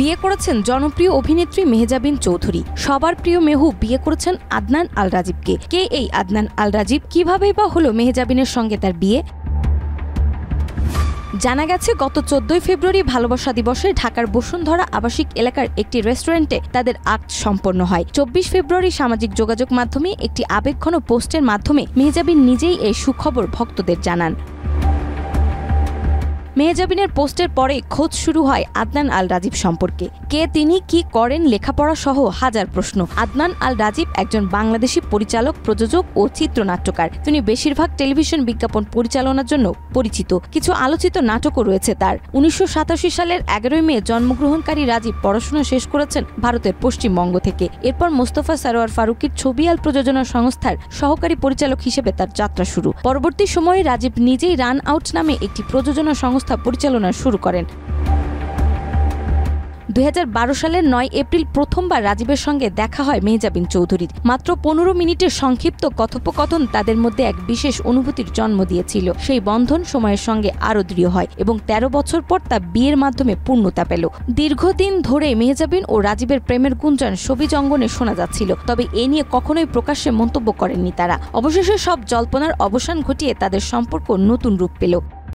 বিয়ে করেছেন জনপ্রিয় অভিনেত্রী মেহজাবিন চৌধুরী। সবার প্রিয় মেহু বিয়ে করেছেন আদনান আল রাজীবকে। কে এই আদনান আল রাজীব? কিভাবেই বা হলো মেহজাবিনের সঙ্গে তার বিয়ে? জানা গেছে গত 14 ফেব্রুয়ারি ভালোবাসা দিবসে ঢাকার বসুন্ধরা আবাসিক এলাকার একটি রেস্টুরেন্টে তাদের আক্ট সম্পন্ন হয়। 24 ফেব্রুয়ারি সামাজিক যোগাযোগ মাধ্যমে একটি আবেগঘন পোস্টের মাধ্যমে মেহজাবিন নিজেই এই সুখবর ভক্তদের জানান। মেহজাবিনের পোস্টের পরে খোঁজ শুরু হয় আদনান আল রাজীব সম্পর্কে। কে তিনি, কি করেন, লেখাপড়া সহ হাজার প্রশ্ন। আদনান আল রাজীব একজন বাংলাদেশি পরিচালক, প্রযোজক ও চিত্রনাট্যকার। তিনি বেশিরভাগ টেলিভিশন বিজ্ঞাপন পরিচালনার জন্য পরিচিত। কিছু আলোচিত নাটকও রয়েছে তার। 1987 সালের 11 মে জন্মগ্রহণকারী রাজীব পড়াশোনা শেষ করেছেন ভারতের পশ্চিমবঙ্গ থেকে। এরপর মোস্তফা সরোয়ার ফারুকীর ছবিয়াল প্রযোজনা সংস্থার সহকারী পরিচালক হিসেবে তার যাত্রা শুরু। পরবর্তী সময়ে রাজীব নিজেই রান আউট নামে একটি প্রযোজনা সংস্থা পরিচালনা শুরু করেন। 2012 সালের 9 এপ্রিল প্রথমবার রাজীবের সঙ্গে দেখা হয় মেহজাবিন চৌধুরীর। মাত্র 15 মিনিটের সংক্ষিপ্ত কথোপকথন তাদের মধ্যে এক বিশেষ অনুভূতির জন্ম দিয়েছিল। সেই বন্ধন সময়ের সঙ্গে আরও দৃঢ় হয় এবং 13 বছর পর তা বিয়ের মাধ্যমে পূর্ণতা পেল। দীর্ঘদিন ধরে মেহজাবিন ও রাজীবের প্রেমের গুঞ্জন শোবিজ অঙ্গনে শোনা যাচ্ছিল, তবে এ নিয়ে কখনোই প্রকাশ্যে মন্তব্য করেননি তারা। অবশেষে সব জল্পনার অবসান ঘটিয়ে তাদের সম্পর্ক নতুন রূপ পেল।